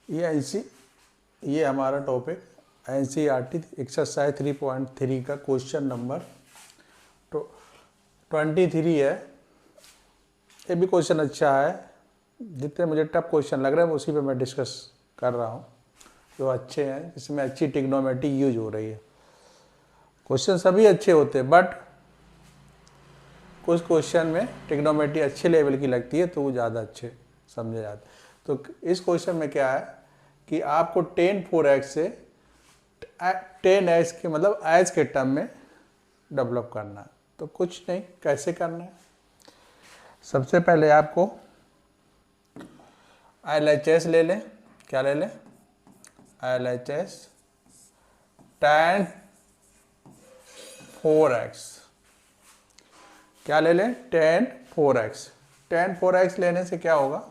ये हमारा topic NCERT exercise 3.3 का क्वेश्चन नंबर 23 है। ये भी क्वेश्चन अच्छा है। जितने मुझे टफ क्वेश्चन लग रहे हैं उसी पे मैं डिस्कस कर रहा हूँ, जो अच्छे हैं, जिसमें अच्छी ट्रिग्नोमेट्री यूज हो रही है। क्वेश्चन सभी अच्छे होते हैं, बट कुछ क्वेश्चन में ट्रिग्नोमेट्री अच्छे लेवल की लगती है तो वो ज़्यादा अच्छे समझे जाते। तो इस क्वेश्चन में क्या है कि आपको tan 4x से tan x के मतलब h के टर्म में डेवलप करना है। तो कुछ नहीं, कैसे करना है, सबसे पहले आपको LHS ले लें। क्या ले लें? LHS tan 4x। क्या ले लें? tan 4x। tan 4x लेने से क्या होगा,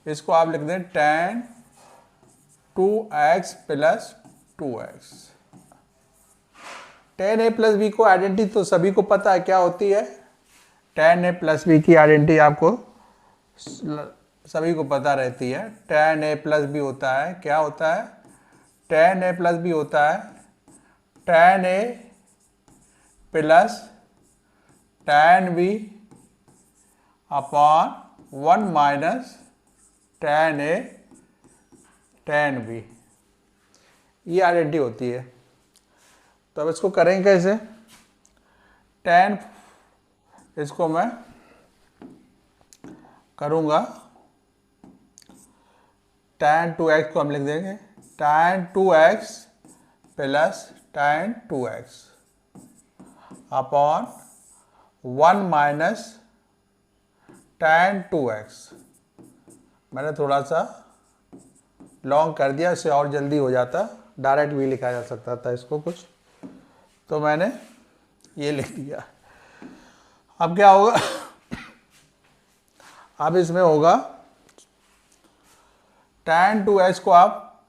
इसको आप लिख दें tan 2x plus 2x। tan a plus b को आइडेंटिटी तो सभी को पता है क्या होती है। tan a प्लस b की आइडेंटिटी आपको सभी को पता रहती है। tan a प्लस b होता है, क्या होता है? tan a प्लस b होता है tan a plus tan b upon 1 minus tan a tan b। ये आइडेंटिटी होती है। तो अब इसको करेंगे कैसे? tan, इसको मैं करूँगा tan 2x को हम लिख देंगे tan 2x plus tan 2x upon 1 minus tan 2x। मैंने थोड़ा सा लॉन्ग कर दिया, इससे और जल्दी हो जाता, डायरेक्ट भी लिखा जा सकता था इसको कुछ, तो मैंने ये लिख दिया। अब क्या होगा अब इसमें होगा tan 2x को आप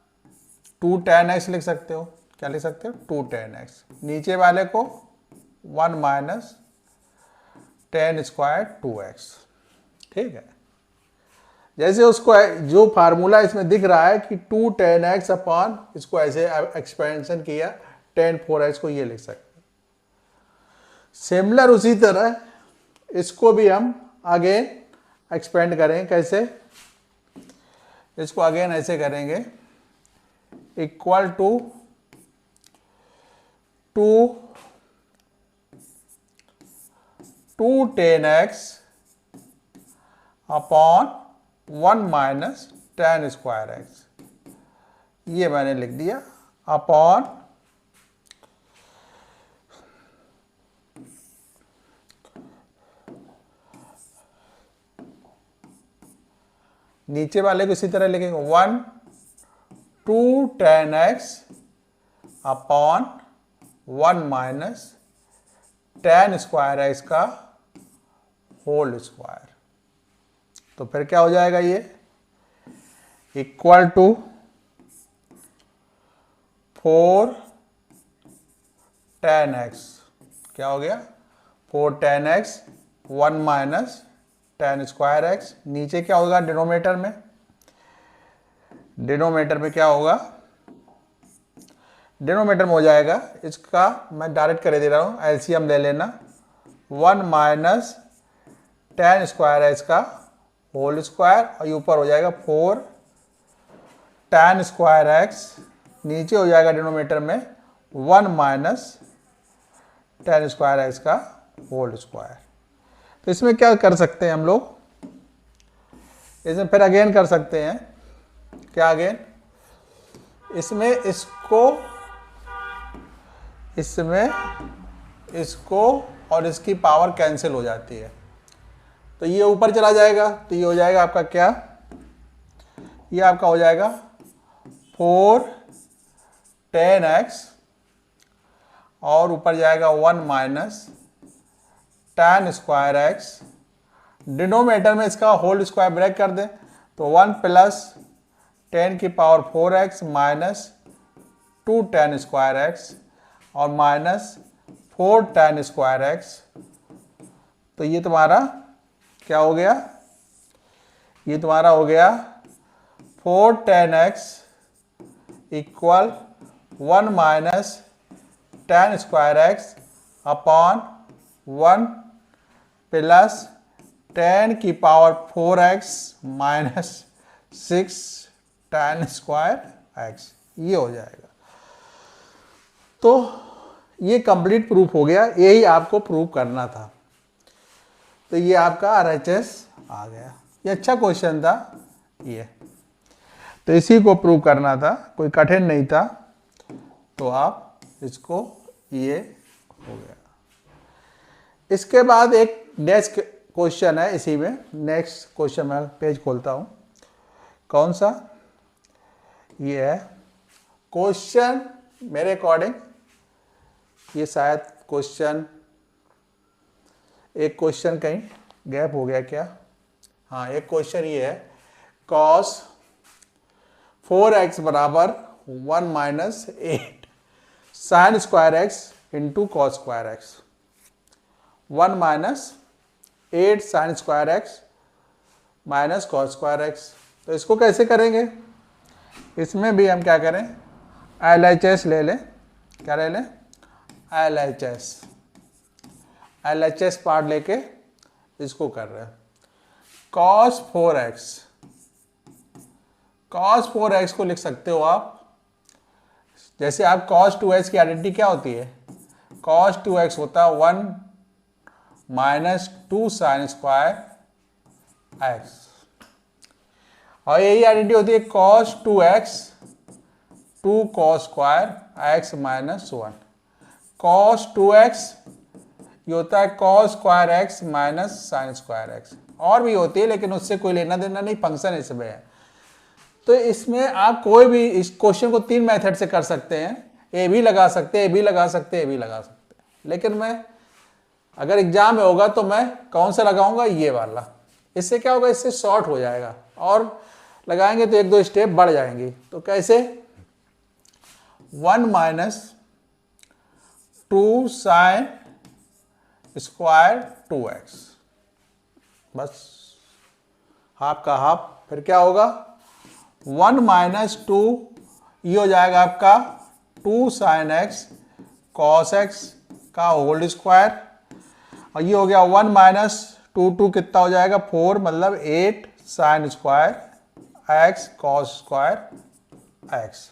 2 tan x लिख सकते हो। क्या लिख सकते हो? 2 tan x। नीचे वाले को 1 माइनस tan स्क्वायर 2x। ठीक है। जैसे उसको जो फार्मूला इसमें दिख रहा है कि 2 tan x अपॉन, इसको ऐसे एक्सपेंशन किया tan 4x को ये लिख सकते हैं। सिमिलर उसी तरह इसको भी हम अगेन एक्सपेंड करेंगे। कैसे? इसको अगेन ऐसे करेंगे, equal to 2 tan x upon 1 minus tan square x। ये मैंने लिख दिया अपॉन नीचे वाले को इसी तरह लिखेंगे 2 tan x upon 1 minus tan square x का होल स्क्वायर। तो फिर क्या हो जाएगा, ये इक्वल टू 4 tan x। क्या हो गया? 4 tan x 1 minus tan square x। नीचे क्या होगा डिनोमिनेटर में? डिनोमिनेटर में क्या होगा? डिनोमिनेटर में हो जाएगा, इसका मैं डायरेक्ट कर दे रहा हूं, एलसीएम ले लेना। 1 माइनस tan स्क्वायर x का होल स्क्वायर, और ऊपर हो जाएगा 4 tan स्क्वायर x। नीचे हो जाएगा डिनोमिनेटर में 1 माइनस tan स्क्वायर x का होल स्क्वायर। तो इसमें क्या कर सकते हैं हम लोग, इसमें फिर अगेन कर सकते हैं। क्या अगेन? इसमें इसको और इसकी पावर कैंसिल हो जाती है, तो ये ऊपर चला जाएगा, तो ये हो जाएगा आपका क्या, ये आपका हो जाएगा 4 tan x और ऊपर जाएगा 1 minus tan square x। Denominator में इसका होल स्क्वायर ब्रेक कर दें, तो 1 प्लस tan की power 4x minus 2 tan square x और माइनस 4 tan स्क्वायर x। तो ये तुम्हारा क्या हो गया? ये तुम्हारा हो गया 4 tan x equal 1 minus tan square x upon 1 plus tan की power 4x minus 6 tan square x, ये हो जाएगा। तो ये कंप्लीट प्रूफ हो गया, यही आपको प्रूफ करना था। तो ये आपका RHS आ गया। ये अच्छा क्वेश्चन था ये, तो इसी को प्रूव करना था, कोई कठिन नहीं था। तो आप इसको, ये हो गया। इसके बाद एक नेक्स्ट क्वेश्चन है इसी में। नेक्स्ट क्वेश्चन मैं पेज खोलता हूं, कौन सा, ये है क्वेश्चन मेरे अकॉर्डिंग। ये शायद क्वेश्चन, एक क्वेश्चन कहीं गैप हो गया क्या? हाँ, एक क्वेश्चन ये है, cos 4x बराबर 1 minus 8 sine square x into cos square x. 1 minus 8 sine square x minus cos square x. तो इसको कैसे करेंगे? इसमें भी हम क्या करें, LHS ले लें। क्या ले लें? LHS पार्ट लेके इसको कर रहे हैं। cos 4x, cos 4x को लिख सकते हो आप, जैसे आप cos 2x की आइडेंटिटी क्या होती है? cos 2x होता है 1 माइनस 2 साइन स्क्वायर एक्स, और यही आइडेंटिटी होती है cos 2x 2 cos square x minus 1। cos 2x ये होता है cos square x minus sine square x. और भी होती है लेकिन उससे कोई लेना देना नहीं, फंक्शन इसमें है। तो इसमें आप कोई भी इस क्वेश्चन को 3 मेथड से कर सकते हैं, ए भी लगा सकते हैं, ए भी लगा सकते हैं, ए भी लगा सकते हैं। लेकिन मैं अगर एग्जाम में होगा तो मैं कौन सा लगाऊंगा? ये वाला। इससे क्या होगा, इससे शॉर्ट हो जाएगा, और लगाएंगे तो 1-2 स्टेप बढ़ जाएंगी। तो कैसे? 1 माइनस 2 साइन स्क्वायर 2x, बस हाफ का हाफ। फिर क्या होगा? 1 माइनस 2, ये हो जाएगा आपका 2 साइन एक्स कॉस एक्स का होल स्क्वायर, और ये हो गया 1 माइनस 2 कितना हो जाएगा? 4, मतलब 8 sine square x cos square x.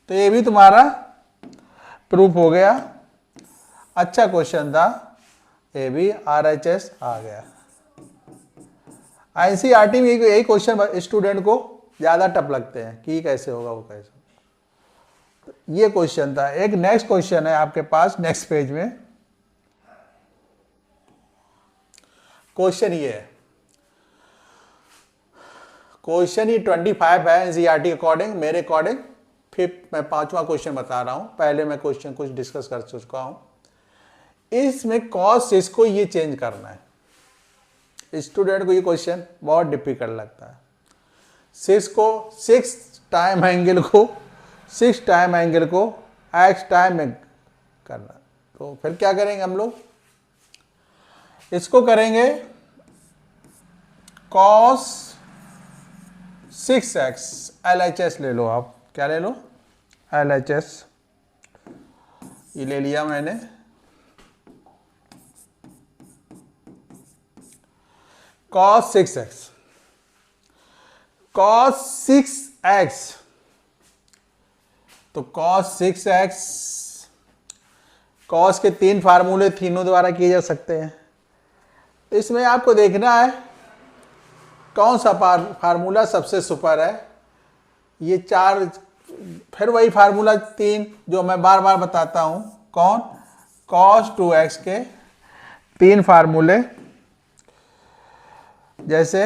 तो ये भी तुम्हारा प्रूफ हो गया। अच्छा क्वेश्चन था, ये भी RHS आ गया। NCERT में यही क्वेश्चन स्टूडेंट को ज्यादा टफ लगते हैं कि कैसे होगा, वो कैसे होगा। तो ये क्वेश्चन था। एक नेक्स्ट क्वेश्चन है आपके पास नेक्स्ट पेज में। क्वेश्चन ये है, क्वेश्चन ये 25 है NCERT के अकॉर्डिंग। मेरे अकॉर्डिंग मैं 5वां क्वेश्चन बता रहा हूं। पहले मैं क्वेश्चन कुछ डिस्कस कर चुका हूं। इसमें cos इसको ये चेंज करना है। स्टूडेंट को ये क्वेश्चन बहुत डिफिकल्ट लगता है। 6 टाइम एंगल को x टाइम में करना। तो फिर क्या करेंगे हम लोग? इसको करेंगे cos 6x। LHS ले लो आप। क्या ले लो? LHS। ये ले लिया मैंने। cos 6x, cos 6x, तो cos 6x, cos के 3 फार्मूले तीनों द्वारा किए जा सकते हैं। इसमें आपको देखना है कौन सा फार्मूला सबसे सुपर है। ये 4, फिर वही फार्मूला 3 जो मैं बार बार बताता हूं। कौन? cos 2x के 3 फार्मूले, जैसे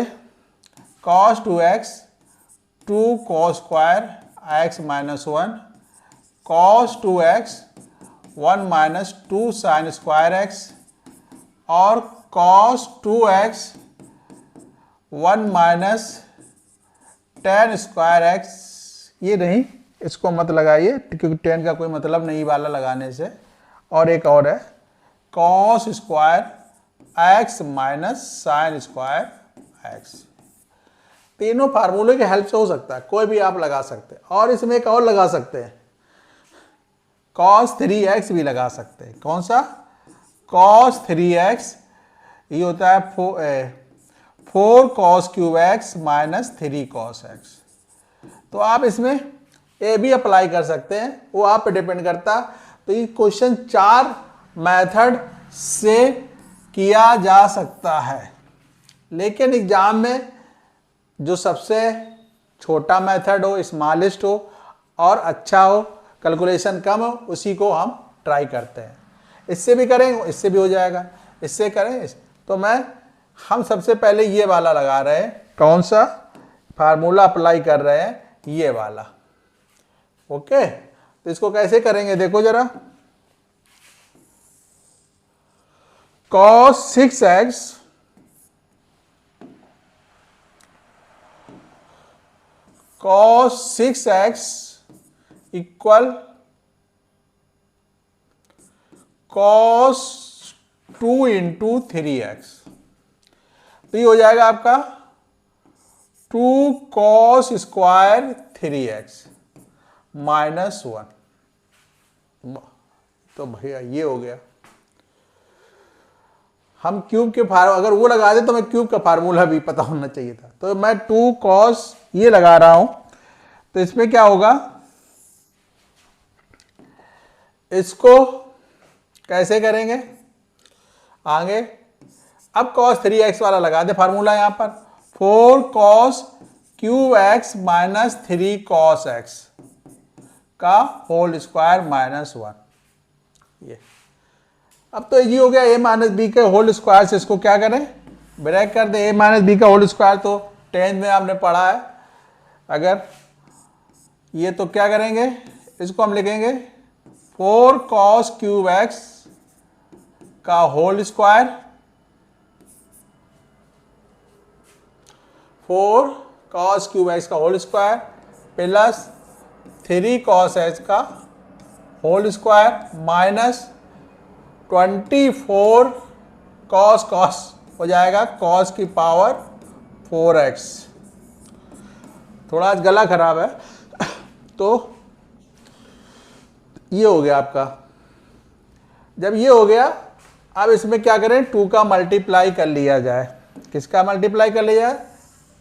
cos 2x 2 cos square x minus 1, cos 2x 1 minus 2 sine square x, और cos 2x 1 minus tan square x। ये नहीं, इसको मत लगाइए क्योंकि tan का कोई मतलब नहीं वाला लगाने से। और एक और है cos square x minus sign square x। तीनों फार्मूले की हेल्प से हो सकता है, कोई भी आप लगा सकते हैं। और इसमें एक और लगा सकते हैं, cos 3x भी लगा सकते हैं। कौन सा? cos 3x, ये होता है 4 cos cube x minus 3 cos x। तो आप इसमें ए भी अप्लाई कर सकते हैं, वो आप पे डिपेंड करता। तो ये क्वेश्चन 4 मेथड से किया जा सकता है, लेकिन एग्जाम में जो सबसे छोटा मेथड हो, स्मॉलेस्ट हो और अच्छा हो, कैलकुलेशन कम हो, उसी को हम ट्राई करते हैं। इससे भी करेंगे, इससे भी हो जाएगा, इससे करें तो हम सबसे पहले ये वाला लगा रहे हैं। कौन सा फार्मूला अप्लाई कर रहे हैं? ये वाला। ओके, तो इसको कैसे करेंगे देखो जरा। cos 6x cos 6x equal cos 2 into 3x। तो ये हो जाएगा आपका 2 cos स्क्वायर 3x माइनस 1। तो भैया ये हो गया। हम क्यूब के अगर वो लगा दे तो मैं क्यूब का फार्मूला भी पता होना चाहिए था। तो मैं 2 cos ये लगा रहा हूं, तो इसमें क्या होगा, इसको कैसे करेंगे आगे। अब cos 3x वाला लगा दे फार्मूला यहां पर, 4 cos cube x minus 3 cos x का होल स्क्वायर माइनस 1। ये अब तो इजी हो गया। a माइनस बी के होल स्क्वायर से इसको क्या करें, ब्रेक कर दे। a माइनस बी का होल स्क्वायर तो 10th में आपने पढ़ा है। अगर ये तो क्या करेंगे, इसको हम लिखेंगे 4 cos क्यूब x का whole square, 4 cos cube x का whole square plus 3 cos x का होल स्क्वायर माइनस 24 cos हो जाएगा cos की पावर 4x। थोड़ा आज गला खराब है तो ये हो गया आपका। जब ये हो गया, अब इसमें क्या करें, 2 का मल्टीप्लाई कर लिया जाए। किसका मल्टीप्लाई कर लिया जाए?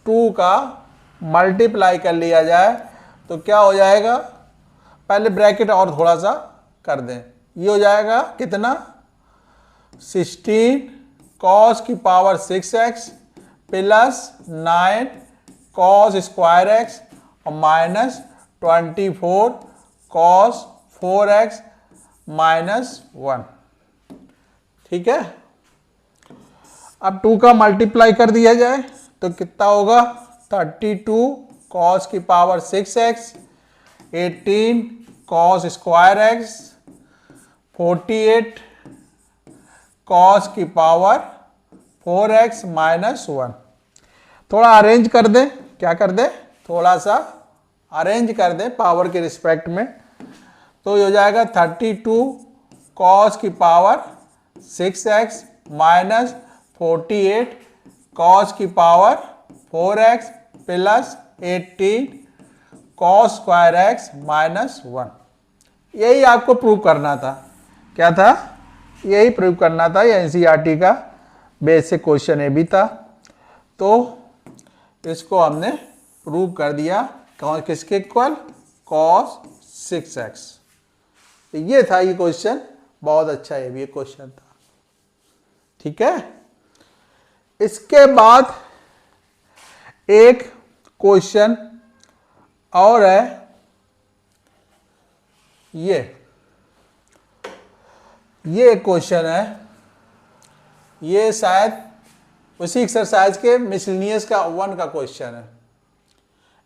2 का मल्टीप्लाई कर लिया जाए तो क्या हो जाएगा, पहले ब्रैकेट और थोड़ा सा कर दें। ये हो जाएगा कितना, 16 cos की power 6x plus 9 cos square x और माइनस 24 cos 4x माइनस 1। ठीक है, अब 2 का मल्टीप्लाई कर दिया जाए तो कितना होगा, 32 cos की power 6x, 18 cos square x, 48 cos की पावर 4x माइनस 1। थोड़ा अरेंज कर दें, क्या कर दें, थोड़ा सा अरेंज कर दें पावर के रिस्पेक्ट में। तो ये हो जाएगा 32 cos की पावर 6x माइनस 48 cos की power 4x plus 18 cos square x minus 1। यही आपको प्रूव करना था। क्या था? यही प्रूव करना था। ये एनसीईआरटी का बेसिक क्वेश्चन ये भी था, तो इसको हमने प्रूव कर दिया। किसके इक्वल? cos 6x। तो ये था ये क्वेश्चन, बहुत अच्छा ये भी क्वेश्चन था। ठीक है, इसके बाद एक क्वेश्चन और है, ये क्वेश्चन है, ये शायद उसी एक्सरसाइज के मिसलिनियस का 1 का क्वेश्चन है।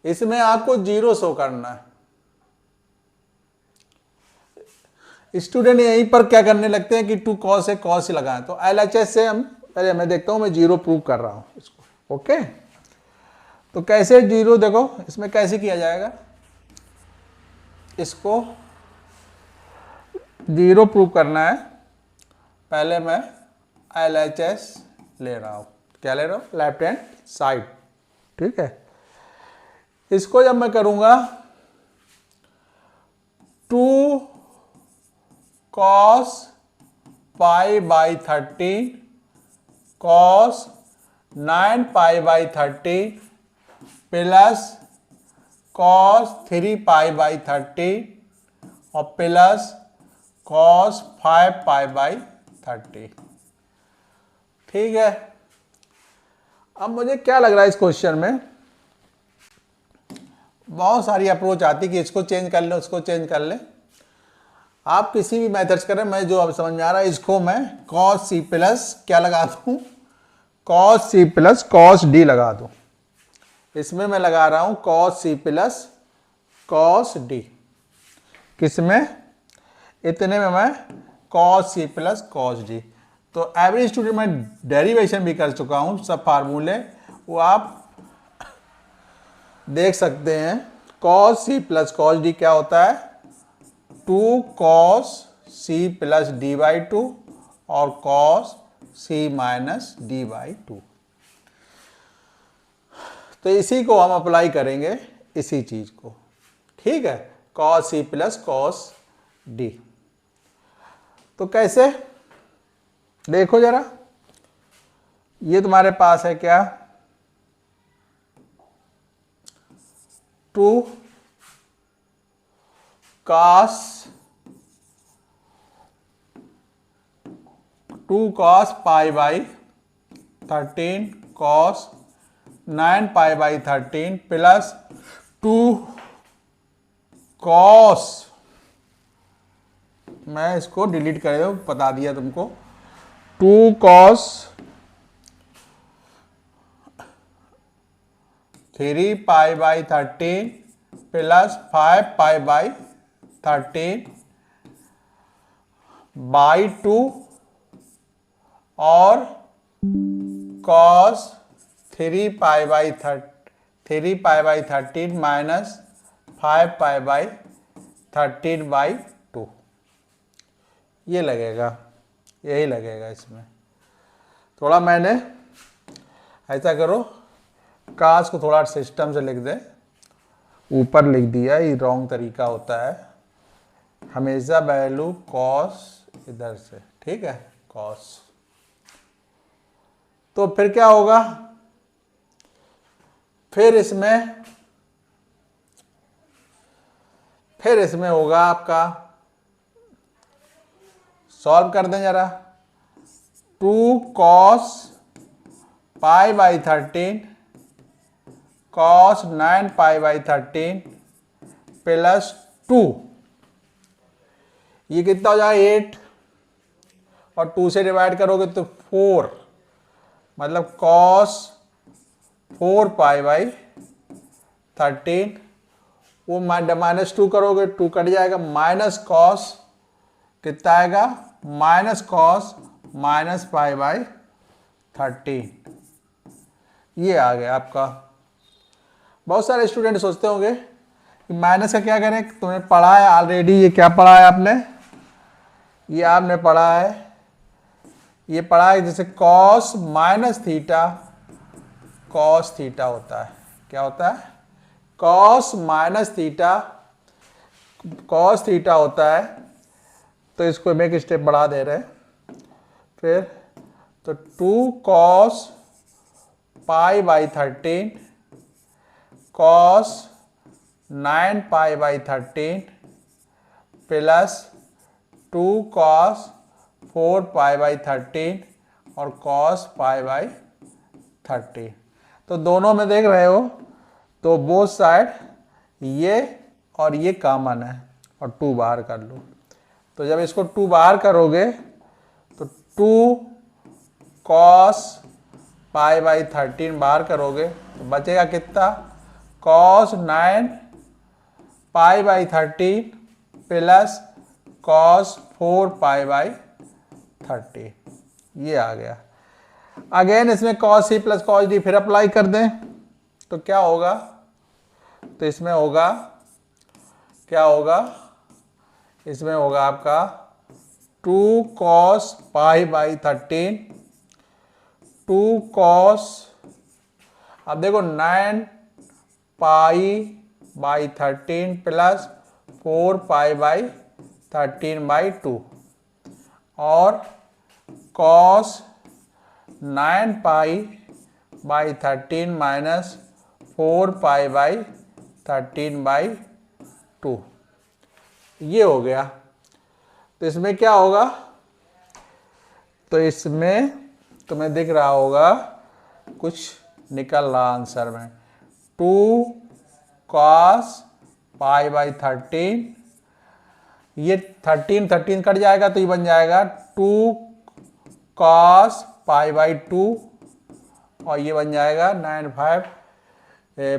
इसमें आपको 0 शो करना है। स्टूडेंट यहीं पर क्या करने लगते हैं कि 2 cos है, cos ही लगाएं। तो LHS से हम पहले मैं देखता हूं, मैं 0 प्रूव कर रहा हूं इसको। ओके, तो कैसे 0, देखो इसमें कैसे किया जाएगा, इसको 0 प्रूव करना है। पहले मैं LHS ले रहा हूं, क्या ले रहा हूं, लेफ्ट हैंड साइड। ठीक है, इसको जब मैं करूंगा 2 cos pi by 13 cos 9 pi by 13 plus cos 3 pi by 13 और प्लस cos 5 पाई बाई 30। ठीक है, अब मुझे क्या लग रहा है इस क्वेश्चन में बहुत सारी अप्रोच आती कि इसको चेंज कर ले, उसको चेंज कर ले। आप किसी भी मेथड्स करें, मैं जो अब समझ में आ रहा है इसको मैं cos c प्लस क्या लगा दूं, cos c plus cos d लगा दूं। इसमें मैं लगा रहा हूं cos c plus cos d। किसमें? इतने में मैं cos c plus cos d। तो एवरेज स्टूडेंट में डेरिवेशन भी कर चुका हूं, सब फार्मूले वो आप देख सकते हैं। cos c plus cos d क्या होता है? 2 cos c plus d by 2 और cos c minus d by 2। तो इसी को हम अप्लाई करेंगे इसी चीज को। ठीक है, cos c plus cos d। तो कैसे देखो जरा, ये तुम्हारे पास है क्या 2 cos pi by 13 cos 9 pi by 13 plus 2 cos, मैं इसको डिलीट कर दूं, बता दिया तुमको, 2 cos 3 pi by 13 plus 5 pi by 13 by 2 और cos 3 pi by 13 minus 5 pi by 13 by 2। ये लगेगा, यही लगेगा। इसमें थोड़ा मैंने ऐसा करो, काश को थोड़ा सिस्टम से लिख दे, ऊपर लिख दिया, ये रॉन्ग तरीका होता है। हमेशा वैल्यू cos इधर से, ठीक है, cos। तो फिर क्या होगा, फिर इसमें होगा आपका, सॉल्व कर दें जरा, 2 cos pi by 13 cos 9 pi by 13 plus 2, ये कितना हो जाएगा 8 और 2 से डिवाइड करोगे तो 4, मतलब cos 4 पाई बाई 13, वो माइनस 2 करोगे 2 कट जाएगा, माइनस cos कितना आएगा, minus cos minus pi by 13। ये आ गया आपका। बहुत सारे स्टूडेंट सोचते होंगे कि माइनस का क्या करें, तुम्हें पढ़ा है ऑलरेडी। ये क्या पढ़ा है आपने, ये आपने पढ़ा है, ये पढ़ा है जैसे cos minus theta cos theta होता है। क्या होता है, cos minus theta cos theta होता है। तो इसको हम एक स्टेप बढ़ा दे रहे हैं। फिर तो 2 cos pi by 13 cos 9 pi by 13 plus 2 cos 4 pi by 13 और cos पाई बाई 30। तो दोनों में देख रहे हो, तो बोथ साइड ये और ये कॉमन है और 2 बाहर कर लो। तो जब इसको 2 बाहर करोगे तो 2 cos पाई बाई 13 बाहर करोगे तो बचेगा कितना, cos 9 pi by 13 plus cos 4 pi by 30। ये आ गया। अगेन इसमें cos c plus cos d फिर अप्लाई कर दें तो क्या होगा, तो इसमें होगा, क्या होगा, इसमें होगा आपका 2 cos पाई बाई 13, 2 cos, अब देखो 9 π/13 प्लस 4π/13/2 और cos 9π/13 माइनस 4π/13/2 ये हो गया। तो इसमें क्या होगा, तो इसमें तुम्हें दिख रहा होगा कुछ निकल रहा आंसर में 2 cos π/13, ये 13 कट जाएगा तो ये बन जाएगा 2 cos π/2 और ये बन जाएगा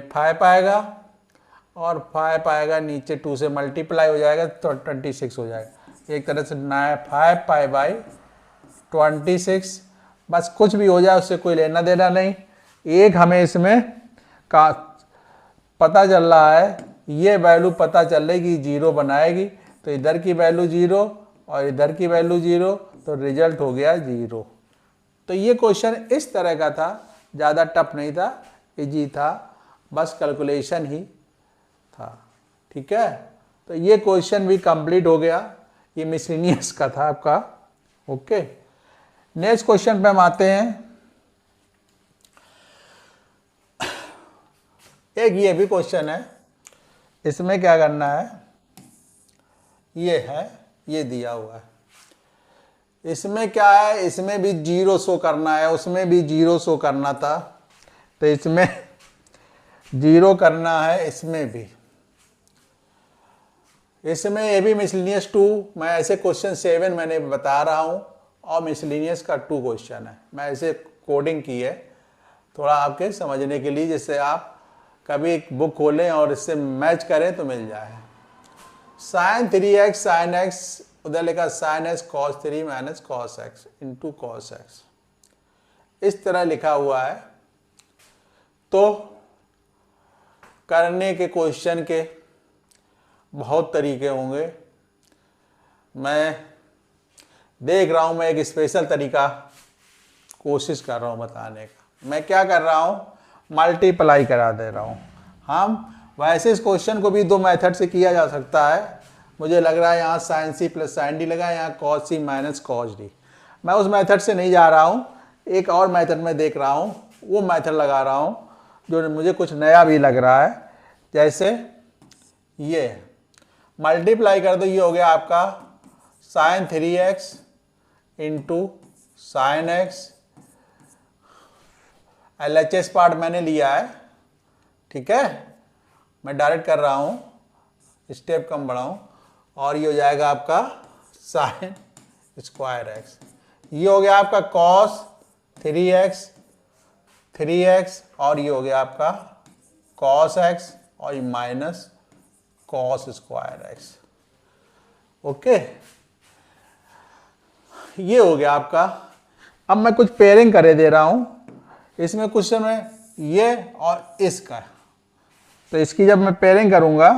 5 आएगा और 5 आएगा नीचे 2 से मल्टीप्लाई हो जाएगा तो 26 हो जाएगा। एक तरह से 5π/26, बस कुछ भी हो जाए उससे कोई लेना देना नहीं। एक हमें इसमें का पता चल रहा है, ये वैल्यू पता चल रही कि 0 बनाएगी, तो इधर की वैल्यू 0 और इधर की वैल्यू 0, तो रिजल्ट हो गया 0। तो ये क्वेश्चन इस तरह का था, ज़्यादा टफ नहीं था, इजी था, बस कैलकुलेशन ही था। ठीक है, तो ये क्वेश्चन भी कंप्लीट हो गया, ये मिसलेनियस का था आपका। ओके, नेक्स्ट क्वेश्चन पे हम आते हैं। एक ये भी क्वेश्चन है, इसमें क्या करना है, ये है, ये दिया हुआ है, इसमें क्या है, इसमें भी 0 शो करना है, उसमें भी 0 शो करना था, तो इसमें 0 करना है, इसमें भी, इसमें ये भी मिसलेनियस 2, मैं ऐसे क्वेश्चन 7 मैंने बता रहा हूँ और मिसलेनियस का 2 क्वेश्चन है, मैं ऐसे कोडिंग की है थोड़ा आपके समझने के लिए, जिससे आप कभी एक बुक खोलें और इससे मैच करें तो मिल जाए। sin 3x sin x, उधर लिखा sin x cos 3 minus cos x into cos x, इस तरह लिखा हुआ है। तो करने के क्वेश्चन के बहुत तरीके होंगे, मैं देख रहा हूं, मैं एक स्पेशल तरीका कोशिश कर रहा हूं बताने का। मैं क्या कर रहा हूं, मल्टीप्लाई करा दे रहा हूं। हम वैसे इस क्वेश्चन को भी 2 मेथड से किया जा सकता है, मुझे लग रहा है यहाँ sin c plus sin d लगा, यहाँ cos c minus cos d। मैं उस मेथड से नहीं जा रहा हूँ, एक और मेथड में देख रहा हूँ, वो मेथड लगा रहा हूँ जो मुझे कुछ नया भी लग रहा है। जैसे ये मल्टीप्लाई कर दो, ये हो गया आपका sin 3x into sin x, LHS part मैंने लिया है, ठीक है, मैं डायरेक्ट कर रहा हूँ, स्टेप कम बढ़ाऊँ, और ये हो जाएगा आपका sin स्क्वायर x, ये हो गया आपका cos 3x और ये हो गया आपका cos x और ये minus cos square x। Okay, ये हो गया आपका। अब मैं कुछ पेयरिंग करे दे रहा हूं, इसमें क्वेश्चन में ये और इसका, तो इसकी जब मैं पेयरिंग करूंगा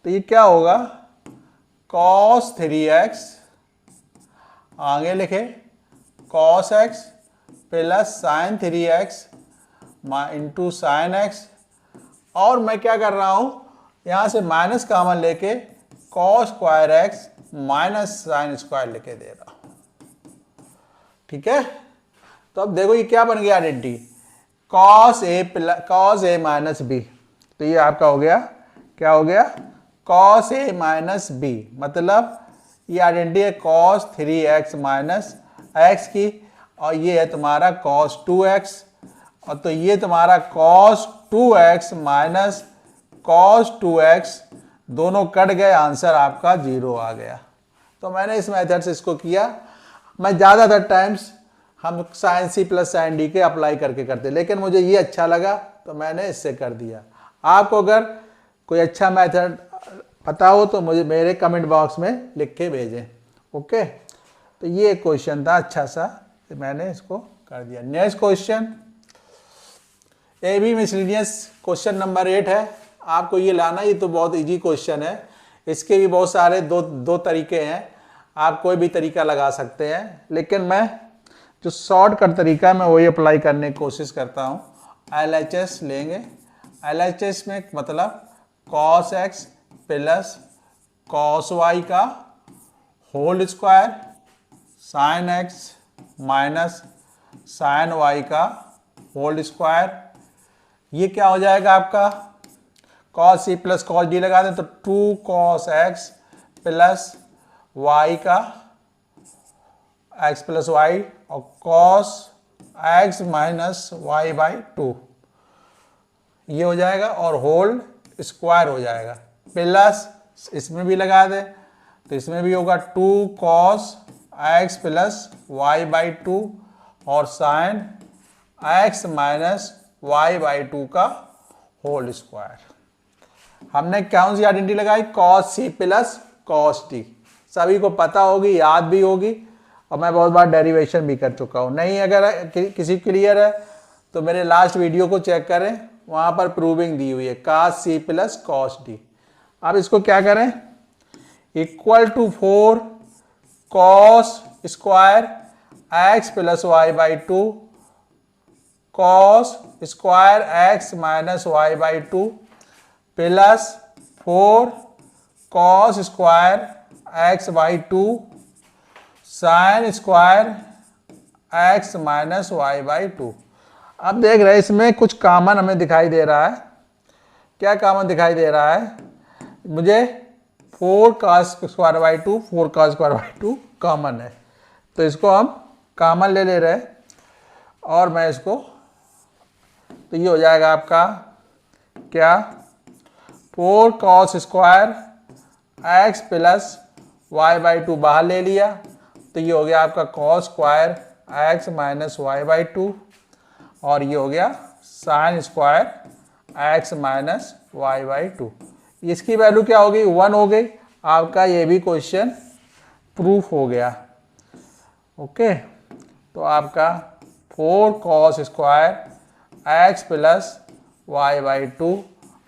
तो ये क्या होगा, cos 3x आगे लिखे cos x plus sin 3x into sin x, और मैं क्या कर रहा हूं, यहां से माइनस कॉमन लेके cos square x minus sin square लेके दे रहा हूं। ठीक है, तो अब देखो ये क्या बन गया identity, cos a minus b, तो ये आपका हो गया, क्या हो गया, cos a माइनस b, मतलब ये आइडेंटिटी है cos 3x माइनस x की, और ये है तुम्हारा cos 2x, और तो ये तुम्हारा cos 2x minus cos 2x, दोनों कट गए, आंसर आपका 0 आ गया। तो मैंने इस मेथड से इसको किया। मैं ज़्यादातर टाइम्स हम sin c plus sin d के अप्लाई करके करते, लेकिन मुझे ये अच्छा लगा तो मैंने इससे कर दिया। आपको अगर कोई अच्छा मेथड पता हो तो मुझे मेरे कमेंट बॉक्स में लिख के भेजें। ओके, तो ये एक क्वेश्चन था अच्छा सा, तो मैंने इसको कर दिया। नेक्स्ट क्वेश्चन, ये भी मिसलेनियस क्वेश्चन नंबर 8 है, आपको ये लाना, ये तो बहुत इजी क्वेश्चन है, इसके भी बहुत सारे दो तरीके हैं, आप कोई भी तरीका लगा सकते हैं, लेकिन मैं जो शॉर्टकट तरीका है मैं वही अप्लाई करने की कोशिश करता हूँ। LHS लेंगे LHS में मतलब cos x plus cos y का whole square sin x minus sin y का होल स्क्वायर। ये क्या हो जाएगा आपका, cos c plus cos d लगा दें तो 2 cos x प्लस y का x प्लस वाई और cos x minus y by 2 ये हो जाएगा और होल स्क्वायर हो जाएगा। प्लस इसमें भी लगा दे तो इसमें भी होगा 2 cos x plus y by 2 और sine x minus y by 2 का होल स्क्वायर। हमने कौन सी आइडेंटिटी लगाई, cos c plus cos d। सभी को पता होगी, याद भी होगी और मैं बहुत बार डेरिवेशन भी कर चुका हूँ। नहीं अगर किसी क्लियर है तो मेरे लास्ट वीडियो को चेक करें, वहाँ पर प्रूविंग दी हुई है cos c plus cos d। अब इसको क्या करें, equal to 4 cos square x plus y by 2 cos square x minus y by 2 plus 4 cos square x by 2 sine square x minus y by 2। अब देख रहे हैं इसमें कुछ कॉमन हमें दिखाई दे रहा है। क्या कॉमन दिखाई दे रहा है मुझे, 4 cos square by 2 4 cos square by 2 common है, तो इसको हम कॉमन ले रहे हैं और मैं इसको, तो ये हो जाएगा आपका क्या, 4 cos square x plus y by 2 बाहर ले लिया तो ये हो गया आपका cos square x minus y by 2 और ये हो गया sine square x minus y by 2। इसकी वैल्यू क्या होगी, 1 हो गई। आपका ये भी क्वेश्चन प्रूफ हो गया। ओके, तो आपका 4 cos square x plus y by 2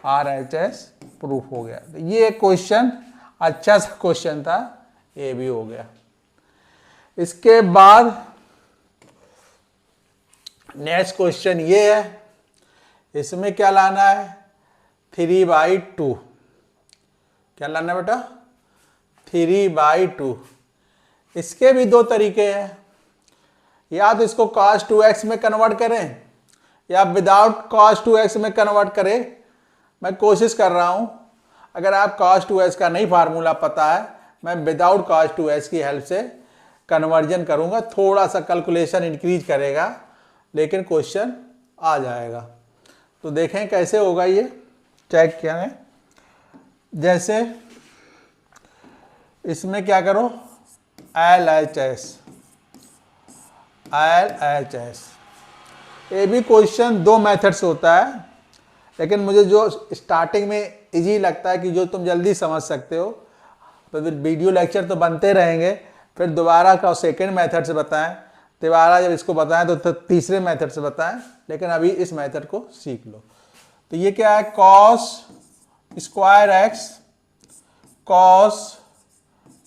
RHS proof हो गया। तो ये क्वेश्चन अच्छा सा क्वेश्चन था, ये भी हो गया। इसके बाद नेक्स्ट क्वेश्चन ये है, इसमें क्या लाना है, 3/2। क्या लाना है बेटा, 3/2। इसके भी दो तरीके हैं, या तो इसको cos 2x में कन्वर्ट करें या विदाउट cos 2x में कन्वर्ट करें। मैं कोशिश कर रहा हूं, अगर आप cos 2x का नहीं फार्मूला पता है, मैं विदाउट cos 2x की हेल्प से कन्वर्जन करूंगा। थोड़ा सा कैलकुलेशन इंक्रीज करेगा लेकिन क्वेश्चन आ जाएगा। तो देखें कैसे होगा, ये चेक करें। जैसे इसमें क्या करो, LHS ये भी क्वेश्चन 2 मेथड से होता है, लेकिन मुझे जो स्टार्टिंग में इजी लगता है कि जो तुम जल्दी समझ सकते हो, तो फिर वीडियो लेक्चर तो बनते रहेंगे, फिर दोबारा का सेकेंड मेथड से बताएं, दोबारा जब इसको बताएं तो तीसरे मेथड से बताएं, लेकिन अभी इस मेथड को सीख लो। तो ये क्या है, cos square x cos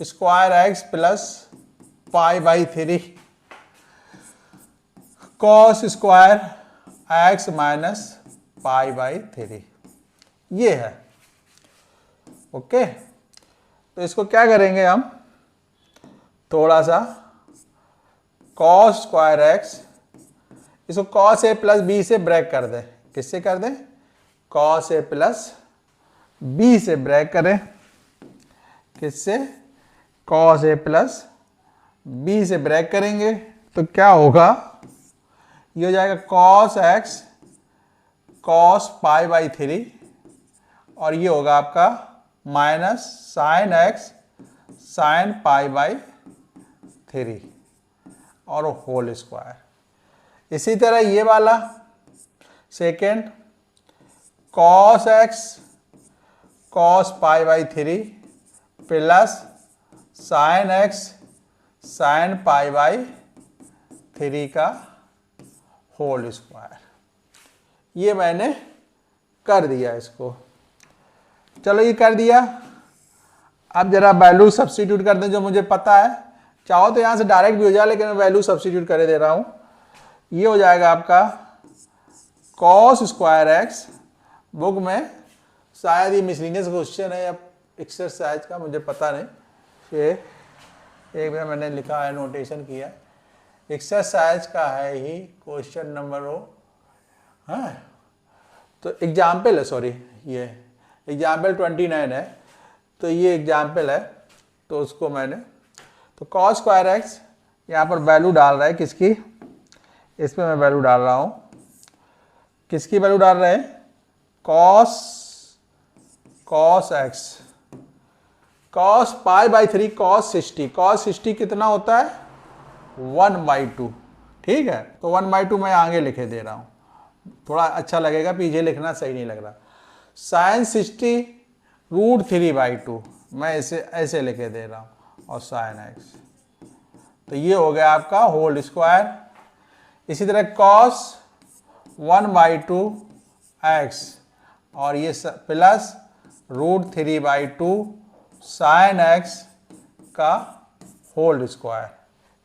square x plus pi by 3 cos square x minus pi by 3 ये है। ओके, तो इसको क्या करेंगे हम, थोड़ा सा cos स्क्वायर x, इसको cos a प्लस b से ब्रेक कर दें। किससे कर दें, cos a प्लस b से ब्रेक करें। किससे, cos a प्लस b से ब्रेक करेंगे तो क्या होगा, ये हो जाएगा cos x cos pi by 3 और ये होगा आपका minus sine x sine pi by 3 और होल स्क्वायर। इसी तरह ये वाला second, cos x cos pi by 3 plus sine x sine pi by 3 का होल स्क्वायर। ये मैंने कर दिया इसको, चलो ये कर दिया। अब जरा वैल्यू सब्स्टिट्यूट कर दें जो मुझे पता है, चाहो तो यहाँ से डायरेक्ट भी हो जाए, लेकिन मैं वैल्यू सब्स्टिट्यूट कर दे रहा हूँ। ये हो जाएगा आपका cos स्क्वायर x बुक में शायद ये मिसलिनियस क्वेश्चन है या एक्सरसाइज का, मुझे पता नहीं। ये एक बार मैंने लिखा है, नोटेशन किया, एक्सरसाइज का है ही क्वेश्चन नंबर वो, हाँ तो एग्जाम्पल है, सॉरी ये एग्जाम्पल 29 है, तो ये एग्जाम्पल है, तो उसको मैंने, तो कॉस स्क्वायर एक्स यहाँ पर वैल्यू डाल रहा है किसकी, इस पर मैं वैल्यू डाल रहा हूँ, किसकी वैल्यू डाल रहे हैं, cos x, cos π/3 cos 60, cos 60 कितना होता है 1/2, ठीक है। तो 1/2 मैं आगे लिखे दे रहा हूँ, थोड़ा अच्छा लगेगा, पीछे लिखना सही नहीं लग रहा। साइन 60 √3/2 मैं इसे ऐसे लिखे दे रहा हूँ, और साइन एक्स, तो ये हो गया आपका होल स्क्वायर। इसी तरह कॉस 1/2 एक्स, और ये प्लस √3/2 साइन एक्स का होल स्क्वायर,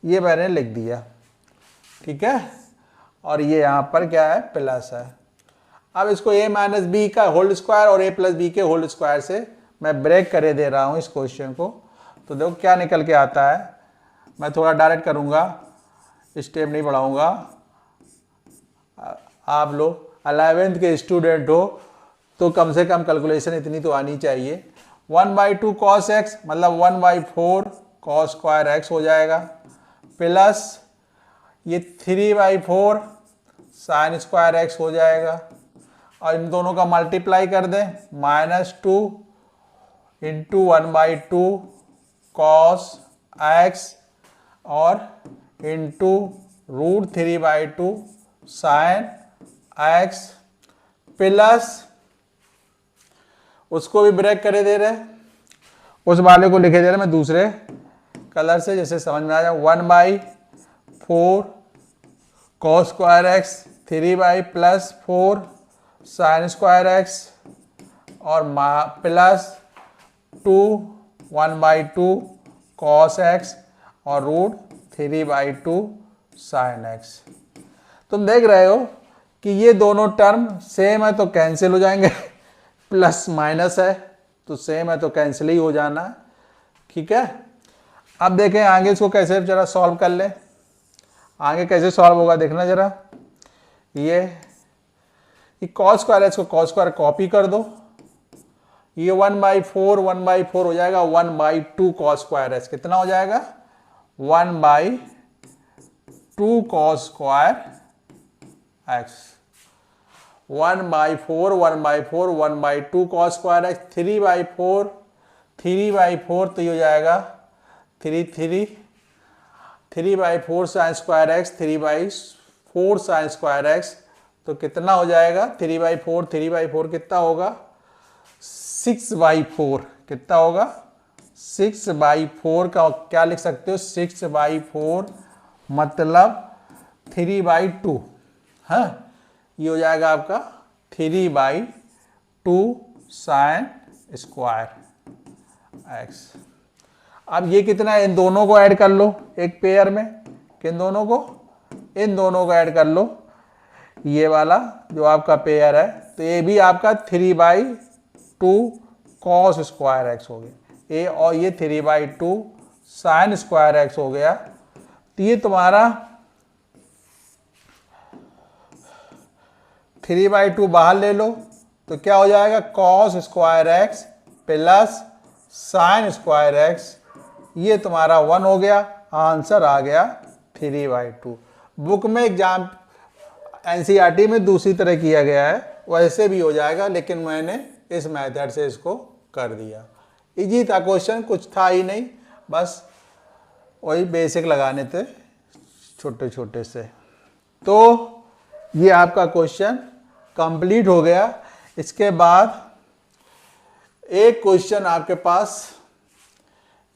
ये मैंने लिख दिया, ठीक है। और ये यहाँ पर क्या है, प्लस है। अब इसको a माइनस बी का होल स्क्वायर और a प्लस बी के होल स्क्वायर से मैं ब्रेक करे दे रहा हूँ इस क्वेश्चन को, तो देखो क्या निकल के आता है। मैं थोड़ा डायरेक्ट करूँगा, स्टेप नहीं बढ़ाऊँगा। आप लोग 11th के स्टूडेंट हो तो कम से कम कैलकुलेशन इतनी तो आनी चाहिए। 1/2 कॉस एक्स मतलब 1/4 कॉस स्क्वायर एक्स हो जाएगा, प्लस ये 3/4 साइन स्क्वायर एक्स हो जाएगा, और इन दोनों का मल्टीप्लाई कर दें, -2 इंटू 1/2 कॉस एक्स और इंटू √3/2 साइन एक्स, प्लस उसको भी ब्रेक करे दे रहे, उस वाले को लिखे दे रहे मैं दूसरे कलर से, जैसे समझ में आ जाए। 1/4 cos square x, 3/+4 sine square x, और प्लस 1/2 कॉस एक्स और √3/2 साइन एक्स। तुम देख रहे हो कि ये दोनों टर्म सेम है तो कैंसिल हो जाएंगे, प्लस माइनस है तो सेम है तो कैंसिल ही हो जाना है, ठीक है। अब देखें आगे इसको कैसे जरा सॉल्व कर ले, आगे कैसे सॉल्व होगा देखना जरा। ये कॉस स्क्वायर है, इसको कॉस स्क्वायर कॉपी कर दो, ये 1/4 हो जाएगा, 1/2 कॉस स्क्वायर है, कितना हो जाएगा 1/2 cos square x, 1/4 1/2 cos square x, 3/4 तो ये हो जाएगा 3/4 sine square x, 3/4 sine square x, तो कितना हो जाएगा 3/4 कितना होगा 6/4, कितना होगा 6/4 का क्या लिख सकते हो 6/4 मतलब 3/2, हाँ ये हो जाएगा आपका 3/2 साइन स्क्वायर एक्स। अब ये कितना है, इन दोनों को ऐड कर लो एक पेयर में, किन दोनों को, इन दोनों को ऐड कर लो, ये वाला जो आपका पेयर है, तो ये भी आपका 3/2 कॉस स्क्वायर एक्स हो गया, ये और ये 3/2 साइन स्क्वायर एक्स हो गया। तो ये तुम्हारा 3/2 बाहर ले लो तो क्या हो जाएगा cos square x plus sine square x, ये तुम्हारा 1 हो गया, आंसर आ गया 3/2। बुक में एग्जाम एनसीईआरटी में दूसरी तरह किया गया है, वैसे भी हो जाएगा, लेकिन मैंने इस मेथड से इसको कर दिया। इजी था क्वेश्चन, कुछ था ही नहीं, बस वही बेसिक लगाने थे छोटे छोटे से। तो ये आपका क्वेश्चन कंप्लीट हो गया। इसके बाद एक क्वेश्चन आपके पास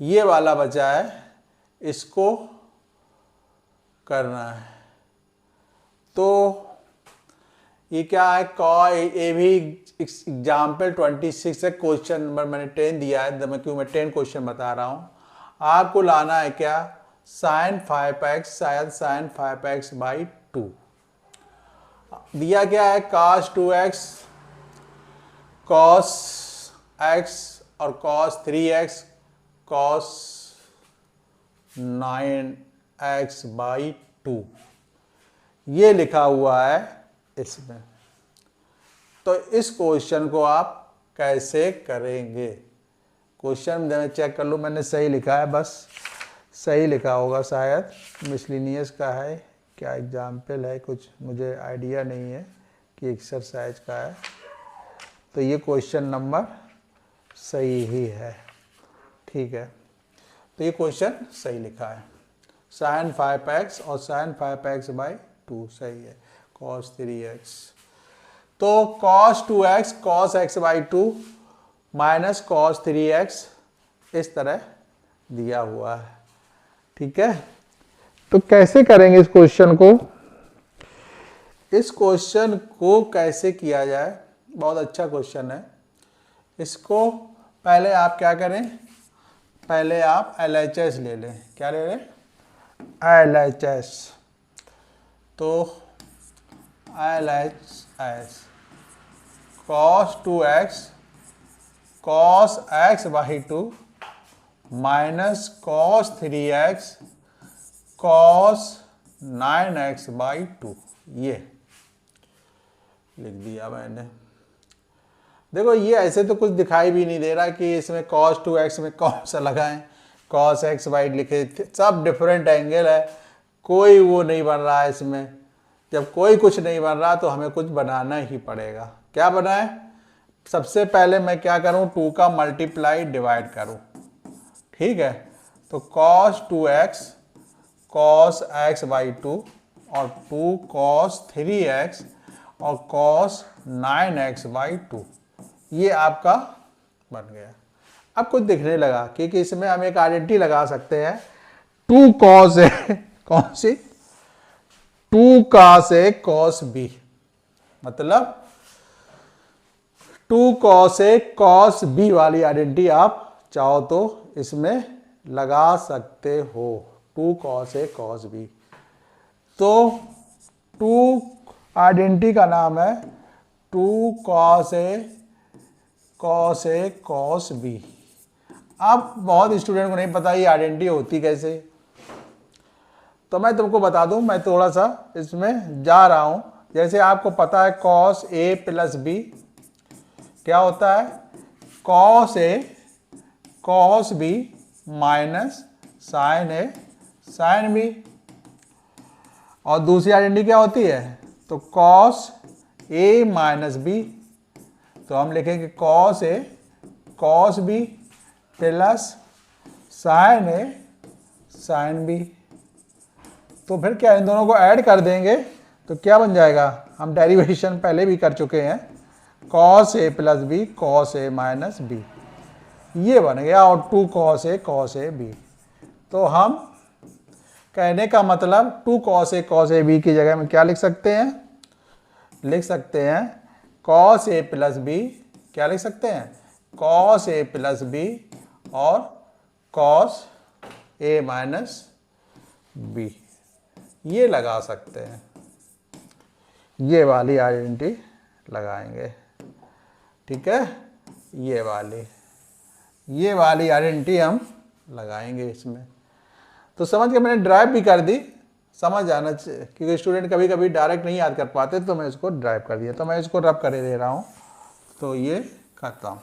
ये वाला बचा है, इसको करना है। तो ये क्या है, ये भी एग्जाम्पल 26 है, क्वेश्चन नंबर मैंने 10 दिया है, क्यों मैं 10 क्वेश्चन बता रहा हूँ। आपको लाना है क्या, sin 5x शायद sin 5x/2 दिया क्या है, cos 2x कॉस एक्स और कॉस 3x कॉस 9x/2 ये लिखा हुआ है इसमें। तो इस क्वेश्चन को आप कैसे करेंगे? क्वेश्चन मैं चेक कर लूँ मैंने सही लिखा है, बस सही लिखा होगा शायद, मिसलिनियस का है क्या, एग्जाम्पल है कुछ, मुझे आइडिया नहीं है कि एक्सरसाइज का है। तो ये क्वेश्चन नंबर सही ही है, ठीक है। तो ये क्वेश्चन सही लिखा है, sin 5x और sin 5x/2 सही है, cos 3x। तो cos 2x cos x/2 minus cos 3x इस तरह दिया हुआ है, ठीक है। तो कैसे करेंगे इस क्वेश्चन को? इस क्वेश्चन को कैसे किया जाए, बहुत अच्छा क्वेश्चन है। इसको पहले आप क्या करें, पहले आप LHS ले लें। क्या ले लें? LHS। तो LHS cos 2x cos x/2 minus cos 3x cos 9x/2 ये लिख दिया मैंने। देखो ये ऐसे तो कुछ दिखाई भी नहीं दे रहा कि इसमें cos 2x में कौन सा लगाएं, cos x/y लिखे, सब डिफरेंट एंगल है, कोई वो नहीं बन रहा है इसमें। जब कोई कुछ नहीं बन रहा तो हमें कुछ बनाना ही पड़ेगा। क्या बनाएं? सबसे पहले मैं क्या करूं, 2 का मल्टीप्लाई डिवाइड करूं, ठीक है। तो cos 2x cos x/2 और 2 cos 3x और cos 9x/2 ये आपका बन गया। अब कुछ दिखने लगा क्योंकि इसमें हम एक आइडेंटिटी लगा सकते हैं, 2 cos a, कौन सी? 2 cos a cos b, मतलब 2 cos a cos b वाली आइडेंटिटी आप चाहो तो इसमें लगा सकते हो, 2 cos a cos b। तो 2 आइडेंटिटी का नाम है 2 cos a cos b। अब बहुत स्टूडेंट को नहीं पता ये आइडेंटिटी होती कैसे, तो मैं तुमको बता दूं, मैं थोड़ा सा इसमें जा रहा हूं। जैसे आपको पता है cos a प्लस b क्या होता है, cos a cos b minus sin a sin b। और दूसरी आइडेंटिटी क्या होती है, तो cos a माइनस b, तो हम लिखेंगे cos a cos b plus sin a sin b। तो फिर क्या, इन दोनों को ऐड कर देंगे तो क्या बन जाएगा, हम डेरिवेशन पहले भी कर चुके हैं, cos a plus b cos a minus b ये बन गया, और 2 cos a b। तो हम कहने का मतलब 2 cos a b की जगह में क्या लिख सकते हैं, लिख सकते हैं cos a प्लस b, क्या लिख सकते हैं, cos a प्लस b और cos a माइनस b ये लगा सकते हैं। ये वाली आइडेंटिटी लगाएंगे, ठीक है, ये वाली आइडेंटिटी हम लगाएंगे इसमें। तो समझ के मैंने ड्राइव भी कर दी, समझ आना चाहिए, क्योंकि स्टूडेंट कभी कभी डायरेक्ट नहीं याद कर पाते, तो मैं इसको ड्राइव कर दिया। तो मैं इसको रब कर दे रहा हूँ, तो ये खत्म।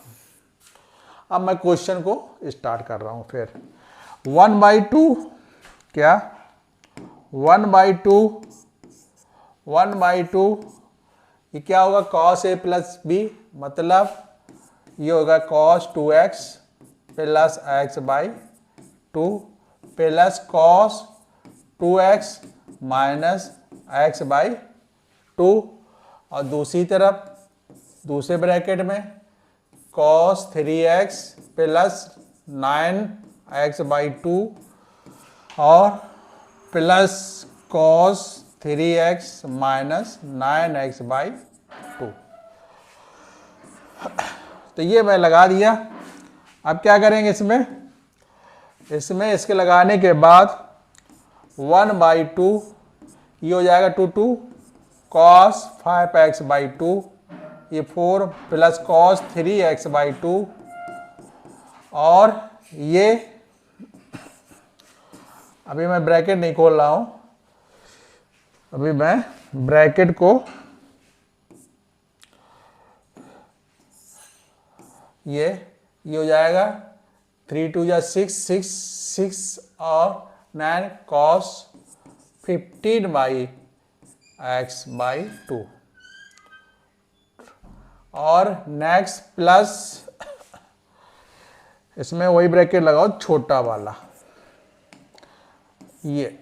अब मैं क्वेश्चन को स्टार्ट कर रहा हूँ फिर। 1/2 क्या, 1/2 ये क्या होगा, cos a प्लस b, मतलब ये होगा cos 2x plus x/2 plus cos 2x minus x/2, और दूसरी तरफ दूसरे ब्रैकेट में cos 3x प्लस 9x/2 और plus cos 3x minus 9x/2। तो ये मैं लगा दिया। अब क्या करेंगे इसमें इसके लगाने के बाद 1/2 ये हो जाएगा 2 cos 5x/2, ये 4 प्लस कॉस 3x/2 और ये अभी मैं ब्रैकेट नहीं खोल रहा हूं, अभी मैं ब्रैकेट को ये हो जाएगा 3 2 6 6 और 9 cos 15/x/2 और नेक्स्ट प्लस इसमें वही ब्रैकेट लगाओ छोटा वाला, ये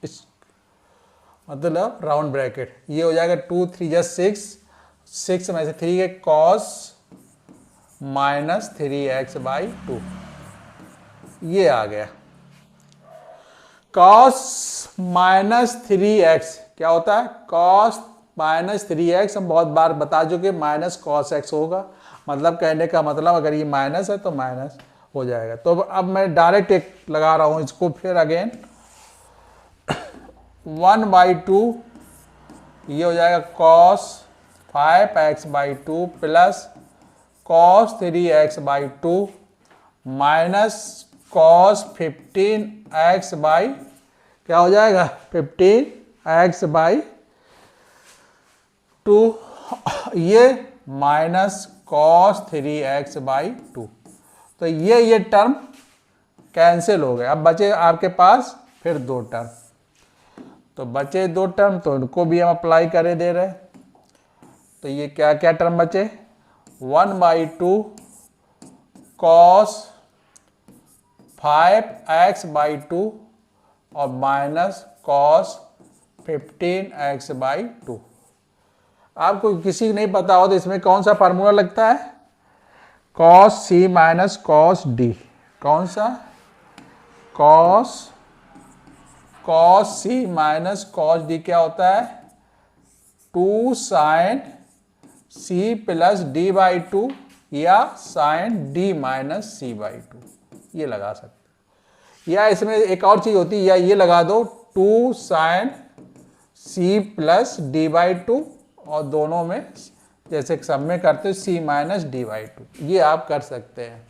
इस मतलब राउंड ब्रैकेट, ये हो जाएगा 2 3 6 6 में से 3 के cos -3x/2 ये आ गया। cos -3x क्या होता है? cos -3x हम बहुत बार बता चुके, माइनस cos x होगा, मतलब कहने का मतलब अगर ये माइनस है तो माइनस हो जाएगा। तो अब मैं डायरेक्ट एक लगा रहा हूं इसको, फिर अगेन 1/2 ये हो जाएगा cos 5x/2 plus cos 3x/2 minus cos 15x by क्या हो जाएगा 15x/2 ये माइनस cos 3x/2। तो ये टर्म कैंसिल हो गए। अब बचे आपके पास फिर 2 टर्म, तो बचे 2 टर्म तो इनको भी हम अप्लाई करे दे रहे। तो ये क्या क्या टर्म बचे? 1/2 cos 5x/2 और माइनस cos 15x/2। आपको किसी को नहीं पता हो तो इसमें कौन सा फार्मूला लगता है? cos c minus cos d। कौन सा? cos c minus cos d क्या होता है? 2 sin c प्लस d/2 या sin d माइनस c/2, ये लगा सकते। या इसमें एक और चीज होती है, या ये लगा दो 2 sin c प्लस d/2 और दोनों में जैसे सब में करते हो c माइनस d/2, ये आप कर सकते हैं।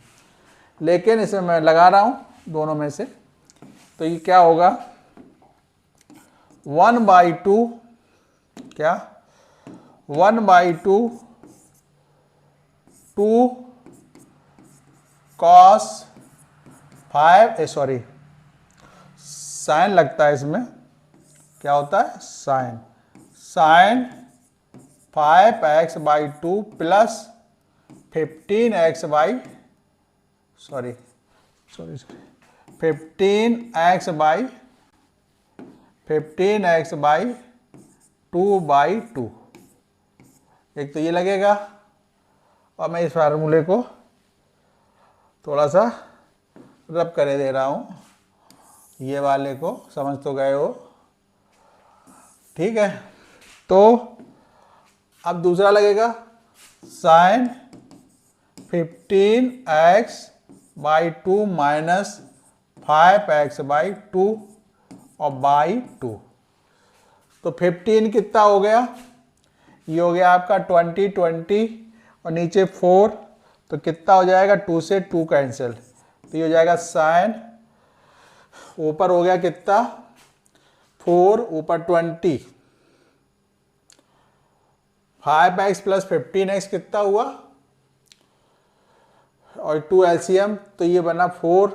लेकिन इसमें मैं लगा रहा हूं दोनों में से, तो ये क्या होगा? 1/2 क्या 1/2 2 cos 5 सॉरी साइन लगता है इसमें, क्या होता है? Sine 5x/2 plus 15x 15x/2/2। एक तो ये लगेगा, और मैं इस फार्मूले को थोड़ा सा रब करे दे रहा हूं, ये वाले को समझ तो गए हो, ठीक है। तो अब दूसरा लगेगा साइन 15x/2 माइनस 5x/2 और बाई 2। तो 15 कितना हो गया? ये हो गया आपका 20 20 और नीचे 4, तो कितना हो जाएगा? 2 से 2 कैंसिल, तो ये हो जाएगा साइन, ऊपर हो गया कितना? 4 ऊपर 20, 5x प्लस 15x कितना हुआ? और 2 एलसीएम, तो ये बना 4,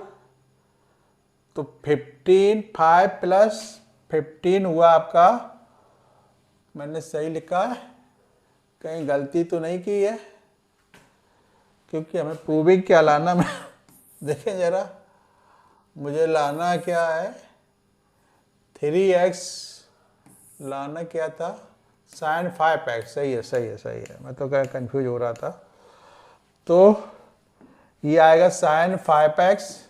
तो 15 5 प्लस 15 हुआ आपका, मैंने सही लिखा है, कहीं गलती तो नहीं की है? क्योंकि हमें प्रूविंग क्या लाना में देखें जरा, मुझे लाना क्या है? 3x लाना क्या था? Sign 5x। सही है, मैं तो क्या कंफ्यूज हो रहा था। तो ये आएगा साइन 5x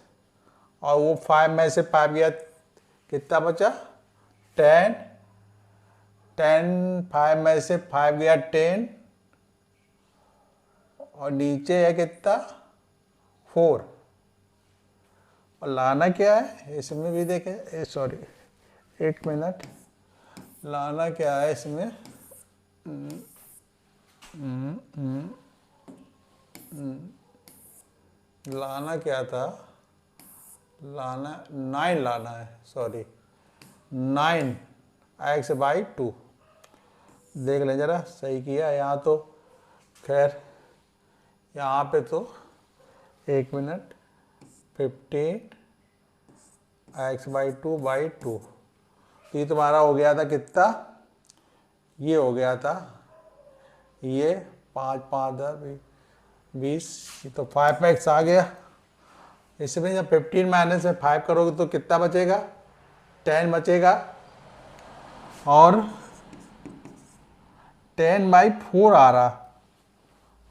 और वो 5 में से 5 गया, कितना बचा? 10 5 में से 5 गया 10 और नीचे है कितना? 4। और लाना क्या है इसमें भी देखें, सॉरी 1 मिनट, लाना क्या है इसमें? लाना क्या था, लाना 9 लाना है, सॉरी 9x/2। देख लें जरा सही किया यहाँ तो, खैर यहाँ पे तो 1 मिनट 15x/2/2। तो ये तुम्हारा हो गया था कितना, ये हो गया था, ये 5 5 10 20, ये तो 5x आ गया। इसमें जब 15 माइनस में 5 करोगे तो कितना बचेगा, 10 बचेगा। और 10/4 आ रहा,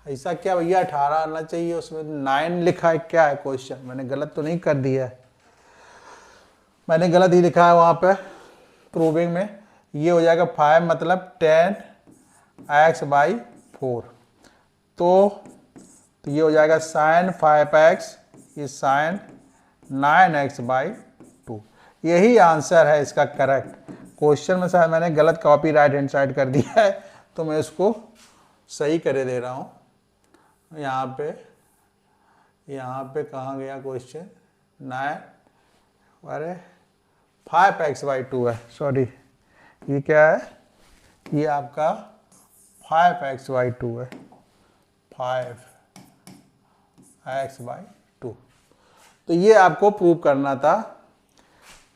ऐसा क्या भैया 18 आना चाहिए, उसमें 9 लिखा है, क्या है क्वेश्चन, मैंने गलत तो नहीं कर दिया है, मैंने गलत ही लिखा है वहाँ पे प्रूविंग में। ये हो जाएगा 5 मतलब 10x/4। तो ये हो जाएगा sin 5x, ये sin 9x/2। यही आंसर है इसका करेक्ट। क्वेश्चन में शायद मैंने गलत कॉपी राइट हैंड साइड कर दिया है, तो मैं इसको सही करे दे रहा हूँ। यहाँ पे कहाँ गया क्वेश्चन, 9, अरे 5x/2 है, सॉरी ये क्या है, ये आपका 5x/2 है, 5x/2। तो ये आपको प्रूव करना था।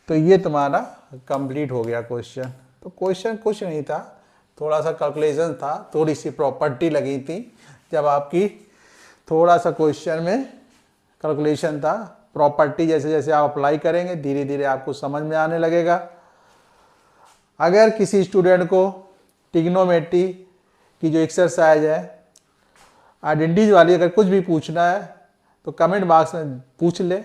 तो ये तुम्हारा कंप्लीट हो गया क्वेश्चन। तो क्वेश्चन कुछ नहीं था, थोड़ा सा कैलकुलेशन था, थोड़ी सी प्रॉपर्टी लगी थी। जब आपकी थोड़ा सा क्वेश्चन में कैलकुलेशन था, प्रॉपर्टी जैसे जैसे आप अप्लाई करेंगे धीरे धीरे आपको समझ में आने लगेगा। अगर किसी स्टूडेंट को ट्रिग्नोमेट्री की जो एक्सरसाइज है आइडेंटिटीज वाली, अगर कुछ भी पूछना है तो कमेंट बॉक्स में पूछ ले।